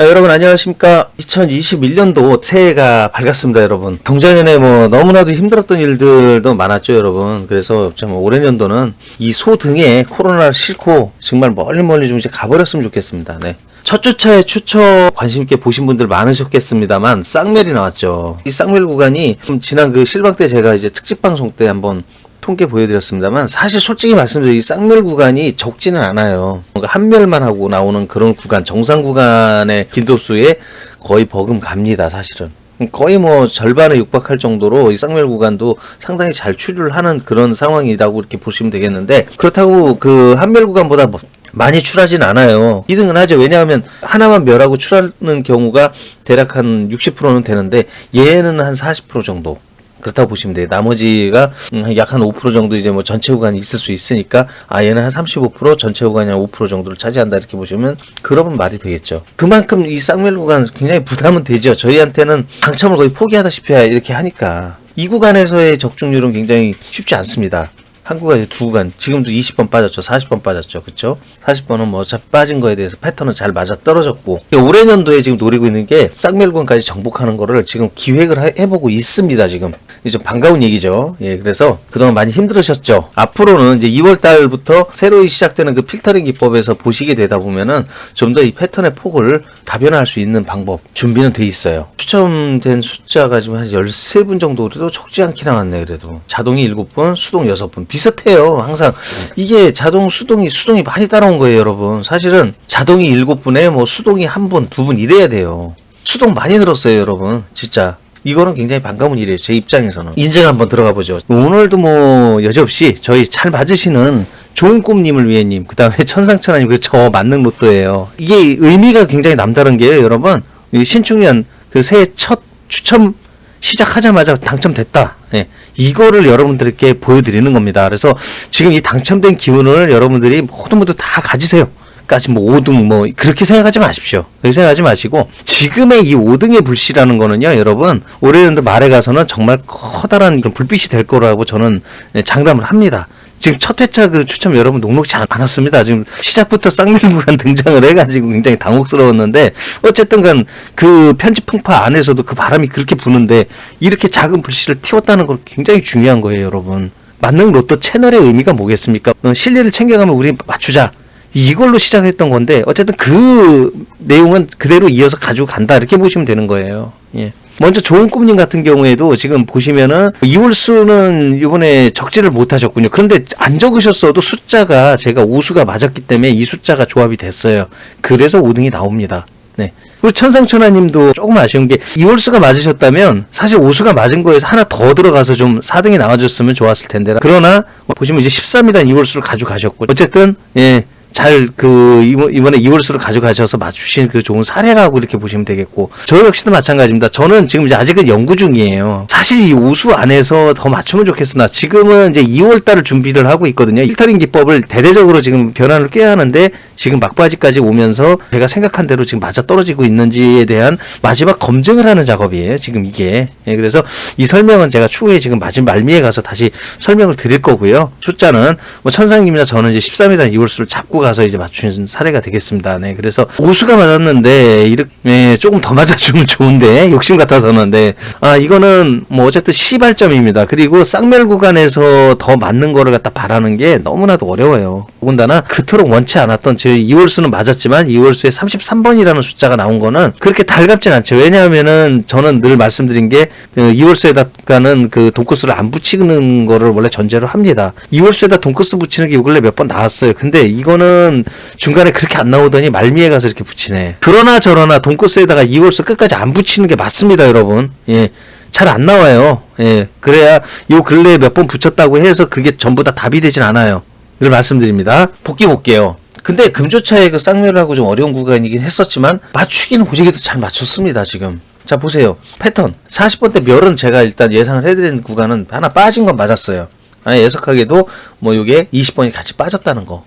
여러분 안녕하십니까. 2021년도 새해가 밝았습니다. 여러분 경자년에 너무나도 힘들었던 일들도 많았죠 여러분. 그래서 좀 올해 년도는 이 소 등에 코로나를 싣고 정말 멀리 좀 이제 가버렸으면 좋겠습니다. 네. 첫 주차에 추첨 관심있게 보신 분들 많으셨겠습니다만 쌍멸이 나왔죠. 이 쌍멸 구간이 지난 그 실방 때 제가 이제 특집 방송 때 한번 통계 보여드렸습니다만 사실 솔직히 말씀드리면 이 쌍멸 구간이 적지는 않아요. 그러니까 한 멸만 하고 나오는 그런 구간, 정상 구간의 빈도수에 거의 버금갑니다. 사실은 거의 절반에 육박할 정도로 이 쌍멸 구간도 상당히 잘 추류를 하는 그런 상황이라고 이렇게 보시면 되겠는데, 그렇다고 그 한멸 구간보다 많이 출하진 않아요. 2등은 하죠. 왜냐하면 하나만 멸하고 출하는 경우가 대략 한 60%는 되는데 얘는 한 40% 정도 그렇다고 보시면 돼요. 나머지가 약 한 5% 정도 이제 전체 구간이 있을 수 있으니까 얘는 한 35%, 전체 구간이 한 5% 정도를 차지한다 이렇게 보시면 그러면 말이 되겠죠. 그만큼 이 쌍멸 구간 굉장히 부담은 되죠. 저희한테는 당첨을 거의 포기하다시피 이렇게 하니까 이 구간에서의 적중률은 굉장히 쉽지 않습니다. 한 구간에 두 구간, 지금도 20번 빠졌죠. 40번 빠졌죠. 그쵸? 40번은 어차피 빠진 거에 대해서 패턴은 잘 맞아 떨어졌고, 올해 년도에 지금 노리고 있는 게 쌍멸 구간까지 정복하는 거를 지금 기획을 해보고 있습니다. 지금 이제 반가운 얘기죠. 예, 그래서 그동안 많이 힘들으셨죠. 앞으로는 이제 2월 달부터 새로 시작되는 그 필터링 기법에서 보시게 되다 보면은 좀 더 이 패턴의 폭을 다변화할 수 있는 방법 준비는 돼 있어요. 추첨된 숫자가 지금 한 13분 정도, 그래도 적지 않게 나왔네. 그래도 자동이 7분, 수동 6분 비슷해요. 항상 이게 자동 수동이 많이 따라온 거예요 여러분. 사실은 자동이 7분에 수동이 1분 2분 이래야 돼요. 수동 많이 늘었어요 여러분. 진짜 이거는 굉장히 반가운 일이에요. 제 입장에서는. 인증 한번 들어가 보죠. 오늘도 여지없이 저희 잘 맞으시는 좋은 꿈님을 위해님, 그 다음에 천상천하님, 저 만능 로또예요. 이게 의미가 굉장히 남다른 게요 여러분. 신축년 그 새해 첫 추첨 시작하자마자 당첨됐다. 예, 이거를 여러분들께 보여드리는 겁니다. 그래서 지금 이 당첨된 기운을 여러분들이 모두 다 가지세요. 까지 5등 그렇게 생각하지 마십시오. 그렇게 생각하지 마시고, 지금의 이 5등의 불씨라는 거는요 여러분, 올해년도 말에 가서는 정말 커다란 불빛이 될 거라고 저는 장담을 합니다. 지금 첫 회차 그 추첨 여러분 녹록지 않았습니다. 지금 시작부터 쌍멸 구간 등장을 해가지고 굉장히 당혹스러웠는데, 어쨌든 간 그 편집 풍파 안에서도 그 바람이 그렇게 부는데 이렇게 작은 불씨를 틔웠다는 건 굉장히 중요한 거예요 여러분. 만능 로또 채널의 의미가 뭐겠습니까? 실리를 챙겨가면 우리 맞추자, 이걸로 시작했던 건데 어쨌든 그 내용은 그대로 이어서 가지고 간다 이렇게 보시면 되는 거예요. 예. 먼저 좋은 꿈님 같은 경우에도 지금 보시면은 이월수는 이번에 적지를 못하셨군요. 그런데 안 적으셨어도 숫자가 제가 오수가 맞았기 때문에 이 숫자가 조합이 됐어요. 그래서 5등이 나옵니다. 네. 그리고 천상천하님도 조금 아쉬운 게 이월수가 맞으셨다면 사실 오수가 맞은 거에서 하나 더 들어가서 좀 4등이 나와줬으면 좋았을 텐데, 그러나 보시면 이제 13이라는 이월수를 가져가셨고, 어쨌든 예. 잘 이번에 이월수를 가져가셔서 맞추신 그 좋은 사례라고 이렇게 보시면 되겠고, 저 역시도 마찬가지입니다. 저는 지금 이제 아직은 연구 중이에요. 사실 이 오수 안에서 더 맞추면 좋겠으나 지금은 이제 2월달을 준비를 하고 있거든요. 필터링 기법을 대대적으로 지금 변화를 꾀야 하는데, 지금 막바지까지 오면서 제가 생각한 대로 지금 맞아 떨어지고 있는지에 대한 마지막 검증을 하는 작업이에요 지금 이게. 예, 그래서 이 설명은 제가 추후에 지금 마지막 말미에 가서 다시 설명을 드릴 거고요. 숫자는 천상님이나 저는 이제 13이라는 이월수를 잡고 가서 이제 맞추는 사례가 되겠습니다. 네, 그래서 오수가 맞았는데 이렇게 조금 더 맞아주면 좋은데 욕심 같아서는. 네, 이거는 어쨌든 시발점입니다. 그리고 쌍멸 구간에서 더 맞는 거를 갖다 바라는 게 너무나도 어려워요. 더군다나 그토록 원치 않았던 제 이월수는 맞았지만 이월수에 33번이라는 숫자가 나온 거는 그렇게 달갑진 않죠. 왜냐하면은 저는 늘 말씀드린 게 이월수에다가는 그 돈코스를 안 붙이는 거를 원래 전제로 합니다. 이월수에다 돈코스 붙이는 게 요 근래 몇 번 나왔어요. 근데 이거는 중간에 그렇게 안 나오더니 말미에 가서 이렇게 붙이네. 그러나 저러나 돈코스에다가 이월수 끝까지 안 붙이는 게 맞습니다 여러분. 예. 잘 안 나와요. 예. 그래야 요 근래에 몇 번 붙였다고 해서 그게 전부 다 답이 되진 않아요. 늘 말씀드립니다. 복귀 볼게요. 근데 금조차의 그 쌍멸하고 좀 어려운 구간이긴 했었지만 맞추기는 고지기도 잘 맞췄습니다 지금. 자 보세요. 패턴 40번대 멸은 제가 일단 예상을 해드린 구간은 하나 빠진 건 맞았어요. 예석하게도 요게 20번이 같이 빠졌다는 거,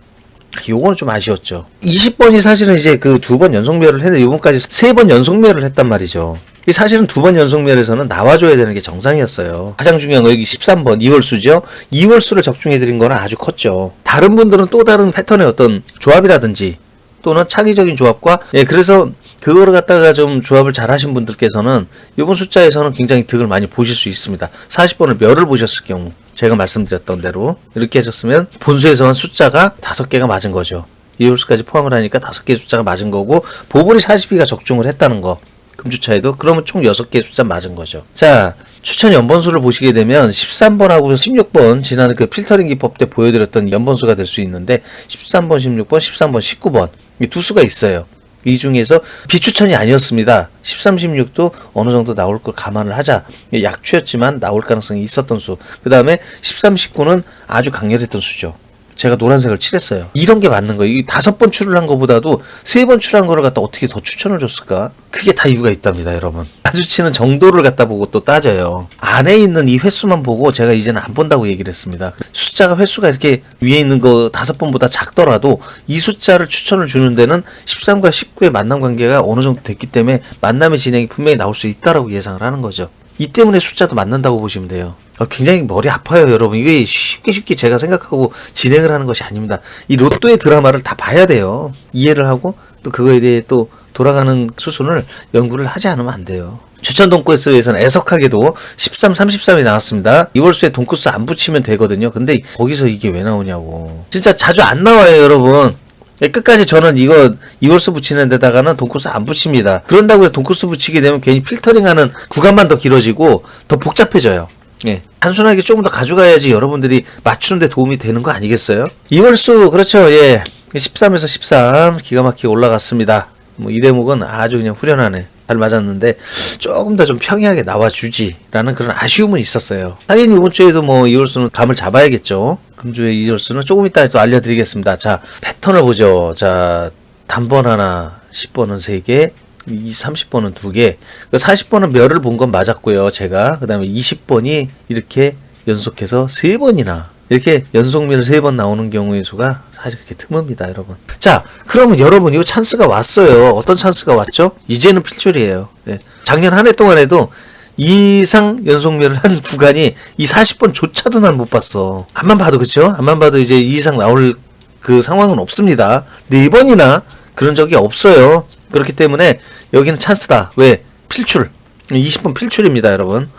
요거는 좀 아쉬웠죠. 20번이 사실은 이제 그 2번 연속멸을 했는데 요번까지 3번 연속멸을 했단 말이죠. 사실은 2번 연속멸에서는 나와줘야 되는 게 정상이었어요. 가장 중요한 거 여기 13번 이월수죠. 이월수를 적중해드린 거는 아주 컸죠. 다른 분들은 또 다른 패턴의 어떤 조합이라든지 또는 창의적인 조합과, 그래서 그거를 갖다가 좀 조합을 잘 하신 분들께서는 이번 숫자에서는 굉장히 득을 많이 보실 수 있습니다. 40번을 멸을 보셨을 경우 제가 말씀드렸던 대로 이렇게 하셨으면 본수에서는 숫자가 5개가 맞은 거죠. 이홀수까지 포함을 하니까 5개의 숫자가 맞은 거고 보볼이 42가 적중을 했다는 거. 금주차에도 그러면 총 6개의 숫자 맞은 거죠. 자, 추천 연번수를 보시게 되면 13번하고 16번 지난 그 필터링 기법 때 보여드렸던 연번수가 될 수 있는데 13번, 16번, 13번, 19번 이 두 수가 있어요. 이 중에서 비추천이 아니었습니다. 13, 16도 어느 정도 나올 걸 감안을 하자. 약추였지만 나올 가능성이 있었던 수. 그 다음에 13, 19는 아주 강렬했던 수죠. 제가 노란색을 칠했어요. 이런 게 맞는 거예요. 이 5번 출을 한 거보다도 3번 출한 거를 갖다 어떻게 더 추천을 줬을까? 그게 다 이유가 있답니다, 여러분. 마주치는 정도를 갖다 보고 또 따져요. 안에 있는 이 횟수만 보고 제가 이제는 안 본다고 얘기를 했습니다. 숫자가 횟수가 이렇게 위에 있는 거 5번보다 작더라도 이 숫자를 추천을 주는 데는 13과 19의 만남 관계가 어느 정도 됐기 때문에 만남의 진행이 분명히 나올 수 있다라고 예상을 하는 거죠. 이 때문에 숫자도 맞는다고 보시면 돼요. 굉장히 머리 아파요, 여러분. 이게 쉽게 제가 생각하고 진행을 하는 것이 아닙니다. 이 로또의 드라마를 다 봐야 돼요. 이해를 하고 또 그거에 대해 또 돌아가는 수순을 연구를 하지 않으면 안 돼요. 추천 돈코스에서는 애석하게도 13, 33이 나왔습니다. 이월수에 돈코스 안 붙이면 되거든요. 근데 거기서 이게 왜 나오냐고. 진짜 자주 안 나와요, 여러분. 끝까지 저는 이거 이월수 붙이는 데다가는 돈코스 안 붙입니다. 그런다고 해서 돈코스 붙이게 되면 괜히 필터링하는 구간만 더 길어지고 더 복잡해져요. 예. 단순하게 조금 더 가져가야지 여러분들이 맞추는데 도움이 되는 거 아니겠어요? 이월수 그렇죠. 예. 13에서 13 기가 막히게 올라갔습니다. 뭐 이 대목은 아주 그냥 후련하네. 잘 맞았는데 조금 더 좀 평이하게 나와주지라는 그런 아쉬움은 있었어요. 당연히 이번 주에도 뭐 이월수는 감을 잡아야겠죠. 금주의 이월수는 조금 이따 또 알려드리겠습니다. 자, 패턴을 보죠. 자, 단번 하나, 10번은 3개, 30번은 2개, 40번은 멸을 본 건 맞았고요. 제가 그 다음에 20번이 이렇게 연속해서 3번이나 이렇게 연속멸 3번 나오는 경우의 수가 사실 그렇게 드뭅니다, 여러분. 자, 그러면 여러분 이거 찬스가 왔어요. 어떤 찬스가 왔죠? 이제는 필출이에요. 네. 작년 한 해 동안에도 이상 연속멸을 한 구간이 이 40번조차도 난 못 봤어. 앞만 봐도 그쵸? 앞만 봐도 이제 이 이상 나올 그 상황은 없습니다. 4번이나 그런 적이 없어요. 그렇기 때문에 여기는 찬스다. 왜? 필출. 20번 필출입니다, 여러분.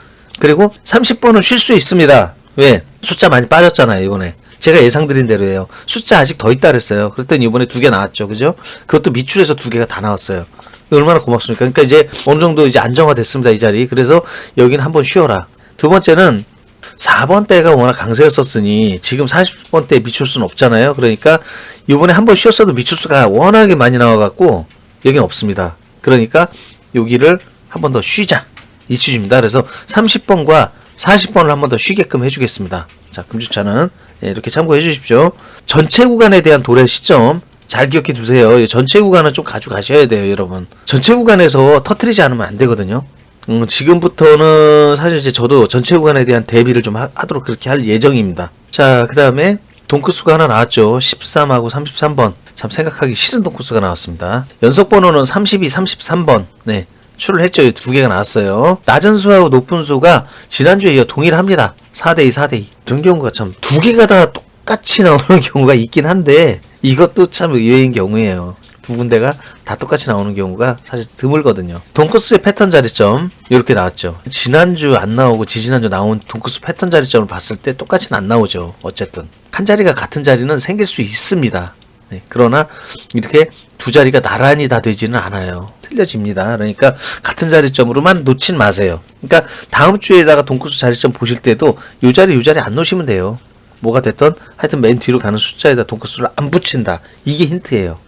그리고 30번은 쉴 수 있습니다. 왜? 숫자 많이 빠졌잖아요, 이번에. 제가 예상드린 대로예요. 숫자 아직 더 있다 그랬어요. 그랬더니 이번에 2개 나왔죠. 그죠? 그것도 미출해서 2개가 다 나왔어요. 얼마나 고맙습니까? 그러니까 이제 어느 정도 이제 안정화됐습니다, 이 자리. 그래서 여기는 한번 쉬어라. 두 번째는 4번 때가 워낙 강세였었으니 지금 40번 때 미출수는 없잖아요. 그러니까 이번에 한번 쉬었어도 미출수가 워낙에 많이 나와갖고 여기는 없습니다. 그러니까 여기를 한 번 더 쉬자. 이 취지입니다. 그래서 30번과 40번을 한 번 더 쉬게끔 해주겠습니다. 자, 금주차는 이렇게 참고해 주십시오. 전체 구간에 대한 도래 시점 잘 기억해 두세요. 전체 구간은 좀 가져가셔야 돼요, 여러분. 전체 구간에서 터트리지 않으면 안 되거든요. 지금부터는 사실 이제 저도 전체 구간에 대한 대비를 좀 하도록 그렇게 할 예정입니다. 자, 그 다음에 돈코스가 하나 나왔죠. 13하고 33번. 참 생각하기 싫은 돈코스가 나왔습니다. 연속 번호는 32, 33번. 네. 출을 했죠. 2개가 나왔어요. 낮은 수하고 높은 수가 지난주에 이어 동일합니다. 4대2, 4대2. 이런 경우가 참 2개가 다 똑같이 나오는 경우가 있긴 한데 이것도 참 의외인 경우예요. 2군데가 다 똑같이 나오는 경우가 사실 드물거든요. 돈코스의 패턴 자리점 이렇게 나왔죠. 지난주 안 나오고 지지난주 나온 돈코스 패턴 자리점을 봤을 때 똑같이는 안 나오죠. 어쨌든 한 자리가 같은 자리는 생길 수 있습니다. 네, 그러나 이렇게 두 자리가 나란히 다 되지는 않아요. 틀려집니다. 그러니까 같은 자리점으로만 놓진 마세요. 그러니까 다음 주에다가 돈코스 자리점 보실 때도 요 자리 안 놓으시면 돼요. 뭐가 됐든 하여튼 맨 뒤로 가는 숫자에다 돈코스를 안 붙인다. 이게 힌트예요,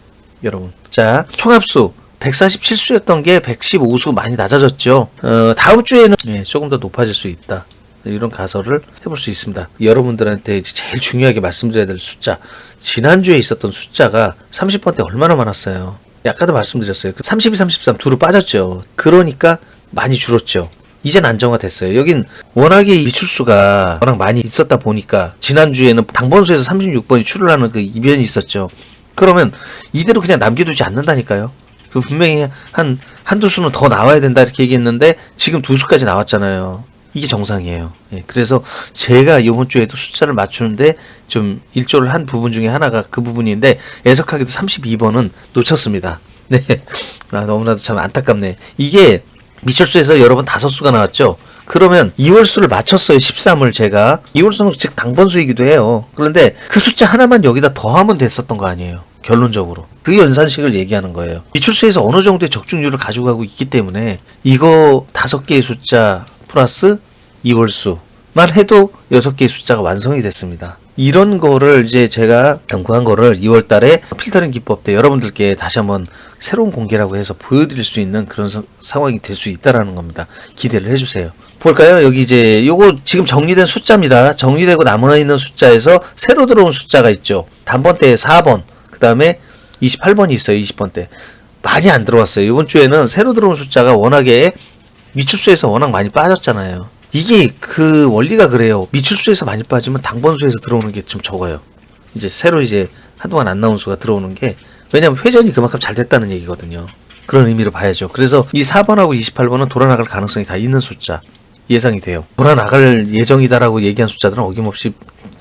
여러분. 자, 총합수 147수였던 게 115수 많이 낮아졌죠. 다음 주에는 조금 더 높아질 수 있다. 이런 가설을 해볼 수 있습니다. 여러분들한테 제일 중요하게 말씀드려야 될 숫자, 지난주에 있었던 숫자가 30번 때 얼마나 많았어요. 아까도 말씀드렸어요. 32, 33 두루 빠졌죠. 그러니까 많이 줄었죠. 이젠 안정화됐어요. 여긴 워낙에 미출수가 워낙 많이 있었다 보니까 지난주에는 당번수에서 36번이 출을 하는 그 이변이 있었죠. 그러면 이대로 그냥 남겨두지 않는다니까요. 분명히 한두 수는 더 나와야 된다 이렇게 얘기했는데 지금 2수까지 나왔잖아요. 이게 정상이에요. 그래서 제가 이번 주에도 숫자를 맞추는데 좀 일조를 한 부분 중에 하나가 그 부분인데 애석하게도 32번은 놓쳤습니다. 네. 너무나도 참 안타깝네. 이게 미철수에서 여러분 5수가 나왔죠. 그러면 2월수를 맞췄어요. 13을 제가. 2월수는 즉 당번수이기도 해요. 그런데 그 숫자 하나만 여기다 더하면 됐었던 거 아니에요. 결론적으로. 그 연산식을 얘기하는 거예요. 미출수에서 어느 정도의 적중률을 가지고 가고 있기 때문에 이거 5개의 숫자 플러스 2월수만 해도 6개의 숫자가 완성이 됐습니다. 이런 거를 이제 제가 연구한 거를 2월 달에 필터링 기법 때 여러분들께 다시 한번 새로운 공개라고 해서 보여드릴 수 있는 그런 상황이 될 수 있다라는 겁니다. 기대를 해주세요. 볼까요? 여기 이제 요거 지금 정리된 숫자입니다. 정리되고 남아있는 숫자에서 새로 들어온 숫자가 있죠. 단번대에 4번, 그 다음에 28번이 있어요. 20번 때. 많이 안 들어왔어요. 이번 주에는 새로 들어온 숫자가 워낙에 미출수에서 워낙 많이 빠졌잖아요. 이게 그 원리가 그래요. 미출수에서 많이 빠지면 당번수에서 들어오는 게 좀 적어요. 이제 새로 이제 한동안 안 나온 수가 들어오는 게, 왜냐면 회전이 그만큼 잘 됐다는 얘기거든요. 그런 의미로 봐야죠. 그래서 이 4번하고 28번은 돌아나갈 가능성이 다 있는 숫자 예상이 돼요. 돌아나갈 예정이다라고 얘기한 숫자들은 어김없이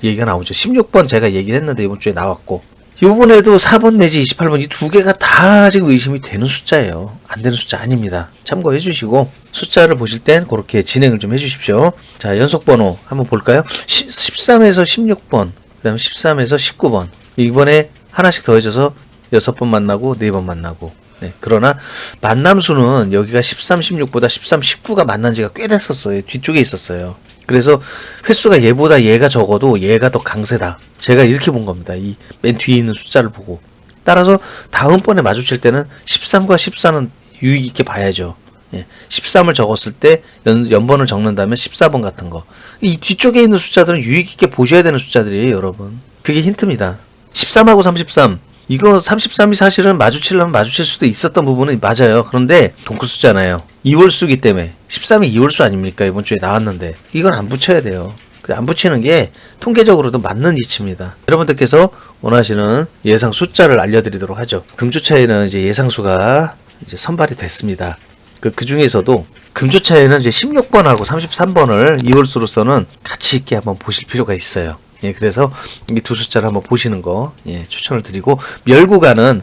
얘기가 나오죠. 16번 제가 얘기를 했는데 이번 주에 나왔고, 요번에도 4번 내지 28번 이 두 개가 다 지금 의심이 되는 숫자예요. 안 되는 숫자 아닙니다. 참고해 주시고 숫자를 보실 땐 그렇게 진행을 좀 해 주십시오. 자, 연속번호 한번 볼까요? 13에서 16번, 그 다음 13에서 19번. 이번에 하나씩 더해져서 6번 만나고 4번 만나고. 네, 그러나 만남수는 여기가 13, 16보다 13, 19가 만난 지가 꽤 됐었어요. 뒤쪽에 있었어요. 그래서 횟수가 얘보다 얘가 적어도 얘가 더 강세다. 제가 이렇게 본 겁니다. 이 맨 뒤에 있는 숫자를 보고. 따라서 다음번에 마주칠 때는 13과 14는 유의 있게 봐야죠. 예, 13을 적었을 때 연번을 적는다면 14번 같은 거. 이 뒤쪽에 있는 숫자들은 유의 있게 보셔야 되는 숫자들이에요, 여러분. 그게 힌트입니다. 13하고 33. 이거 33이 사실은 마주치려면 마주칠 수도 있었던 부분은 맞아요. 그런데 동크수잖아요. 2월수기 때문에 13이 2월수 아닙니까? 이번 주에 나왔는데 이건 안 붙여야 돼요. 안 붙이는 게 통계적으로도 맞는 이치입니다. 여러분들께서 원하시는 예상 숫자를 알려드리도록 하죠. 금주차에는 이제 예상수가 이제 선발이 됐습니다. 그 중에서도 금주차에는 이제 16번하고 33번을 2월수로서는 가치 있게 한번 보실 필요가 있어요. 예, 그래서 이 두 숫자를 한번 보시는 거, 예, 추천을 드리고, 멸구간은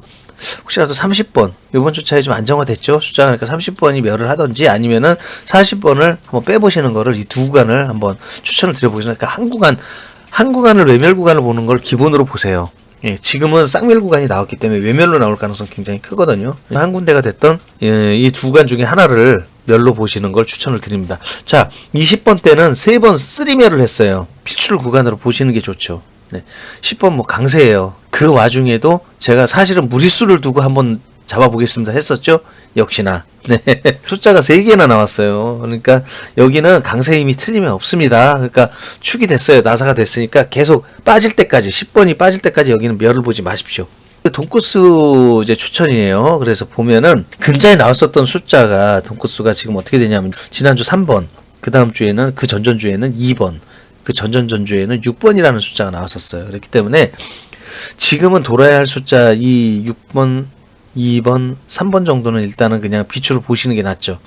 혹시라도 30번, 이번 주차에 좀 안정화됐죠? 숫자가 그러니까 30번이 멸을 하던지 아니면은 40번을 한번 빼보시는 거를 이 두 구간을 한번 추천을 드려보시는, 그러니까 한 구간을 외멸 구간을 보는 걸 기본으로 보세요. 예, 지금은 쌍멸 구간이 나왔기 때문에 외멸로 나올 가능성이 굉장히 크거든요. 한 군데가 됐던, 예, 이 두 구간 중에 하나를 멸로 보시는 걸 추천을 드립니다. 자, 20번 때는 3번 3멸을 했어요. 필출 구간으로 보시는 게 좋죠. 네. 10번 뭐 강세예요. 그 와중에도 제가 사실은 무리수를 두고 한번 잡아보겠습니다 했었죠. 역시나. 네. 숫자가 3개나 나왔어요. 그러니까 여기는 강세 힘이 틀림이 없습니다. 그러니까 축이 됐어요. 나사가 됐으니까 계속 빠질 때까지, 10번이 빠질 때까지 여기는 멸을 보지 마십시오. 돈코스 이제 추천이에요. 그래서 보면은 근자에 나왔었던 숫자가 돈코스가 지금 어떻게 되냐면 지난주 3번, 그 다음 주에는 그 전전주에는 2번, 그 전전전주에는 6번이라는 숫자가 나왔었어요. 그렇기 때문에 지금은 돌아야 할 숫자 이 6번, 2번, 3번 정도는 일단은 그냥 비추로 보시는 게 낫죠.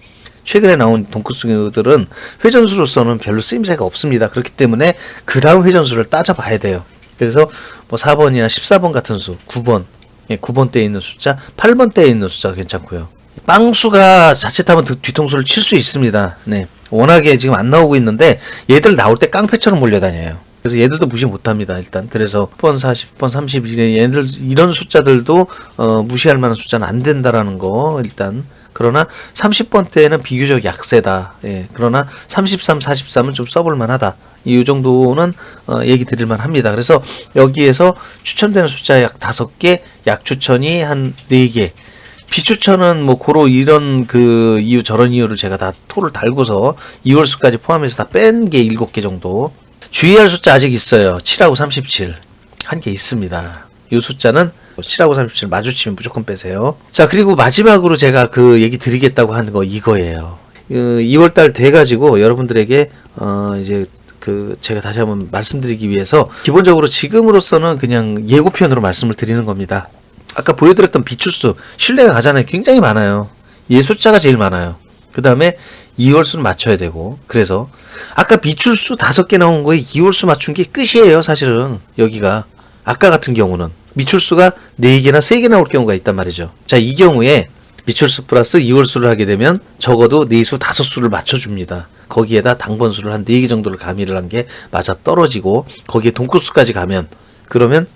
최근에 나온 돈코스들은 회전수로서는 별로 쓰임새가 없습니다. 그렇기 때문에 그 다음 회전수를 따져봐야 돼요. 그래서 뭐 4번이나 14번 같은 수, 9번, 예, 9번대에 있는 숫자, 8번대에 있는 숫자가 괜찮고요. 빵수가 자칫하면 뒤통수를 칠 수 있습니다. 네, 워낙에 지금 안 나오고 있는데 얘들 나올 때 깡패처럼 몰려다녀요. 그래서 얘들도 무시 못합니다. 일단 그래서 10번, 40번, 32 얘들 이런 숫자들도 무시할 만한 숫자는 안 된다라는 거 일단. 그러나 30번 때는 비교적 약세다. 예, 그러나 33, 43은 좀 써볼 만하다. 이 정도는 얘기 드릴만 합니다. 그래서 여기에서 추천되는 숫자 약 5개, 약추천이 한 4개, 비추천은 뭐 고로 이런 그 이유 저런 이유를 제가 다 토를 달고서 2월수까지 포함해서 다 뺀 게 7개 정도. 주의할 숫자 아직 있어요. 7하고 37 한 개 있습니다. 이 숫자는 7하고 37 마주치면 무조건 빼세요. 자, 그리고 마지막으로 제가 그 얘기 드리겠다고 하는 거 이거예요. 2월달 돼가지고 여러분들에게 이제 그 제가 다시 한번 말씀드리기 위해서 기본적으로 지금으로서는 그냥 예고편으로 말씀을 드리는 겁니다. 아까 보여드렸던 비추수 신뢰가 가잖아요. 굉장히 많아요. 얘 숫자가 제일 많아요. 그 다음에 2월수는 맞춰야 되고, 그래서 아까 비출수 5개 나온 거에 2월수 맞춘 게 끝이에요. 사실은 여기가 아까 같은 경우는 미출수가 4개나 3개 나올 경우가 있단 말이죠. 자, 이 경우에 미출수 플러스 이월수를 하게 되면 적어도 4수 5수를 맞춰줍니다. 거기에다 당번수를 한 4개 정도를 가미를 한 게 맞아 떨어지고 거기에 동구수까지 가면 그러면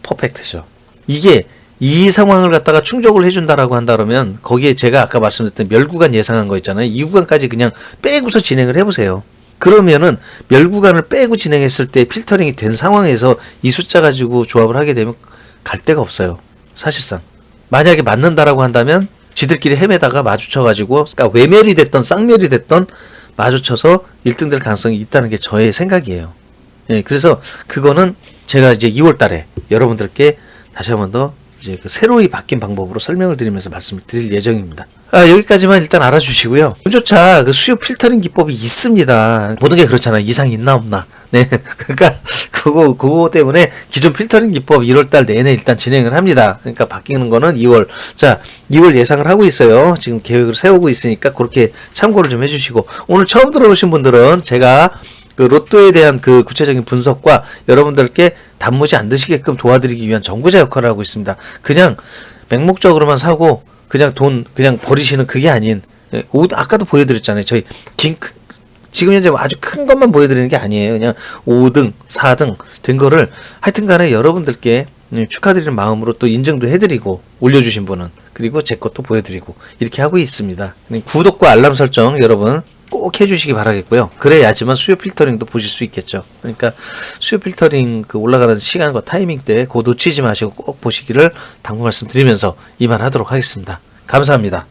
퍼펙트죠. 이게 이 상황을 갖다가 충족을 해준다라고 한다 그러면 거기에 제가 아까 말씀드렸던 멸구간 예상한 거 있잖아요. 이 구간까지 그냥 빼고서 진행을 해보세요. 그러면은 멸구간을 빼고 진행했을 때 필터링이 된 상황에서 이 숫자 가지고 조합을 하게 되면 갈 데가 없어요. 사실상. 만약에 맞는다라고 한다면 지들끼리 헤매다가 마주쳐가지고 그러니까 외멸이 됐던 쌍멸이 됐던 마주쳐서 1등 될 가능성이 있다는 게 저의 생각이에요. 예, 그래서 그거는 제가 이제 2월 달에 여러분들께 다시 한 번 더 이제 그 새로이 바뀐 방법으로 설명을 드리면서 말씀을 드릴 예정입니다. 여기까지만 일단 알아주시고요. 조차 그 수요 필터링 기법이 있습니다. 모든 게 그렇잖아요. 이상이 있나 없나. 네. 그러니까 그거 때문에 기존 필터링 기법 1월달 내내 일단 진행을 합니다. 그러니까 바뀌는 거는 2월. 자, 2월 예상을 하고 있어요. 지금 계획을 세우고 있으니까 그렇게 참고를 좀 해주시고 오늘 처음 들어오신 분들은 제가 그 로또에 대한 그 구체적인 분석과 여러분들께 단무지 안 드시게끔 도와드리기 위한 전구자 역할을 하고 있습니다. 그냥 맹목적으로만 사고 그냥 돈 그냥 버리시는 그게 아닌 아까도 보여드렸잖아요. 저희 지금 현재 아주 큰 것만 보여드리는 게 아니에요. 그냥 5등, 4등 된 거를 하여튼 간에 여러분들께 축하드리는 마음으로 또 인증도 해드리고 올려주신 분은 그리고 제 것도 보여드리고 이렇게 하고 있습니다. 구독과 알람 설정 여러분 꼭 해주시기 바라겠고요. 그래야지만 수요 필터링도 보실 수 있겠죠. 그러니까 수요 필터링 그 올라가는 시간과 타이밍 때 그거 놓치지 마시고 꼭 보시기를 당부 말씀드리면서 이만하도록 하겠습니다. 감사합니다.